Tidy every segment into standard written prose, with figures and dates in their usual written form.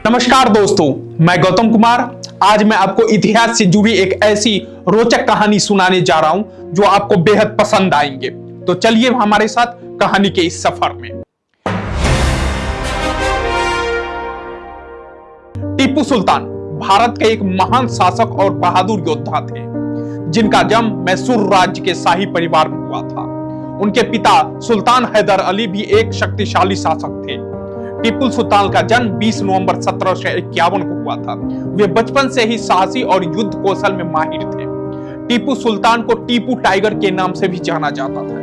नमस्कार दोस्तों, मैं गौतम कुमार। आज मैं आपको इतिहास से जुड़ी एक ऐसी रोचक कहानी सुनाने जा रहा हूं जो आपको बेहद पसंद आएंगे। तो चलिए हमारे साथ कहानी के इस सफर में। टीपू सुल्तान भारत के एक महान शासक और बहादुर योद्धा थे, जिनका जन्म मैसूर राज्य के शाही परिवार में हुआ था। उनके पिता सुल्तान हैदर अली भी एक शक्तिशाली शासक थे। टीपू सुल्तान का जन्म 20 नवंबर 1751 को हुआ था। वे बचपन से ही साहसी और युद्ध कौशल में माहिर थे। टीपू सुल्तान को टीपू टाइगर के नाम से भी जाना जाता था,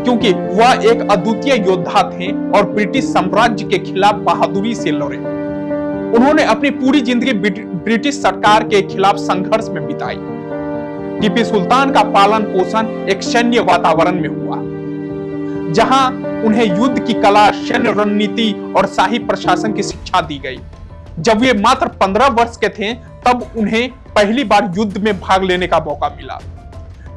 क्योंकि वह एक अद्वितीय योद्धा थे और ब्रिटिश साम्राज्य के खिलाफ बहादुरी से लड़े। उन्होंने अपनी पूरी जिंदगी ब्रिटिश सरकार के खिलाफ संघर्ष में बिताई। टीपू सुल्तान का पालन पोषण एक सैन्य वातावरण में हुआ, जहां उन्हें युद्ध की कला, सैन्य रणनीति और शाही प्रशासन की शिक्षा दी गई। जब वे मात्र 15 वर्ष के थे, तब उन्हें पहली बार युद्ध में भाग लेने का मौका मिला।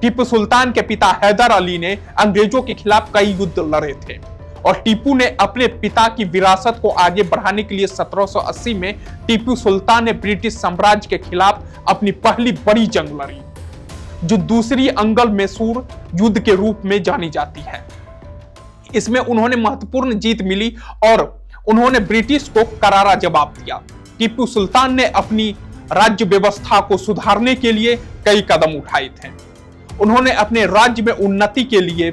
टीपू सुल्तान के पिता हैदर अली ने अंग्रेजों के खिलाफ कई युद्ध लड़े थे और टीपू ने अपने पिता की विरासत को आगे बढ़ाने के लिए 1780 में टीपू सुल्तान ने ब्रिटिश साम्राज्य के खिलाफ अपनी पहली बड़ी जंग लड़ी, जो दूसरी अंगल मैसूर युद्ध के रूप में जानी जाती है। इसमें उन्होंने महत्वपूर्ण जीत मिली और उन्होंने ब्रिटिश को करारा जवाब दिया। टीपू सुल्तान ने अपनी राज्य व्यवस्था को सुधारने के लिए कई कदम उठाए थे। उन्होंने अपने राज्य में उन्नति के लिए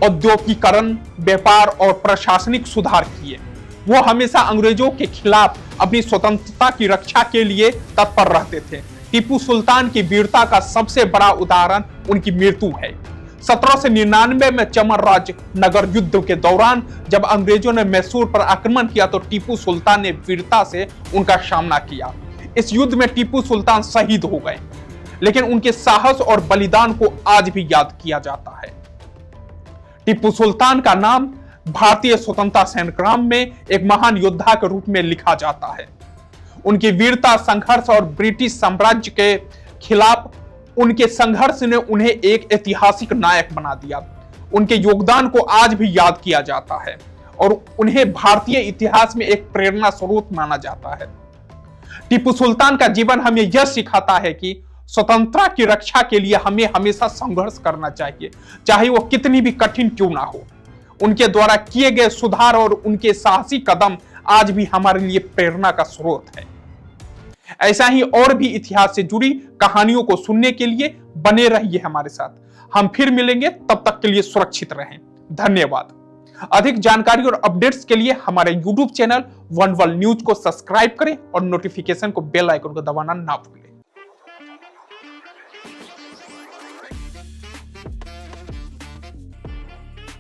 औद्योगिकीकरण, व्यापार और प्रशासनिक सुधार किए। वो हमेशा अंग्रेजों के खिलाफ अपनी स्वतंत्रता की रक्षा के लिए तत्पर रहते थे। टीपू सुल्तान की वीरता का सबसे बड़ा उदाहरण उनकी मृत्यु है। 1799 में चमरराज नगर युद्ध के दौरान जब अंग्रेजों ने मैसूर पर आक्रमण किया, तो टीपू सुल्तान ने वीरता से उनका सामना किया। इस युद्ध में टीपू सुल्तान शहीद हो गए, लेकिन उनके साहस और बलिदान को आज भी याद किया जाता है। टीपू सुल्तान का नाम भारतीय स्वतंत्रता संग्राम में एक महान योद्धा के रूप में लिखा जाता है। उनकी वीरता, संघर्ष और ब्रिटिश साम्राज्य के खिलाफ उनके संघर्ष ने उन्हें एक ऐतिहासिक नायक बना दिया। उनके योगदान को आज भी याद किया जाता है और उन्हें भारतीय इतिहास में एक प्रेरणा स्रोत माना जाता है। टीपू सुल्तान का जीवन हमें यह सिखाता है कि स्वतंत्रता की रक्षा के लिए हमें हमेशा संघर्ष करना चाहिए, चाहे वो कितनी भी कठिन क्यों ना हो। उनके द्वारा किए गए सुधार और उनके साहसी कदम आज भी हमारे लिए प्रेरणा का स्रोत है। ऐसा ही और भी इतिहास से जुड़ी कहानियों को सुनने के लिए बने रहिए हमारे साथ। हम फिर मिलेंगे, तब तक के लिए सुरक्षित रहें। धन्यवाद। अधिक जानकारी और अपडेट्स के लिए हमारे YouTube channel one world news को सब्सक्राइब करें और नोटिफिकेशन को बेल आइकन को दबाना ना भूलें।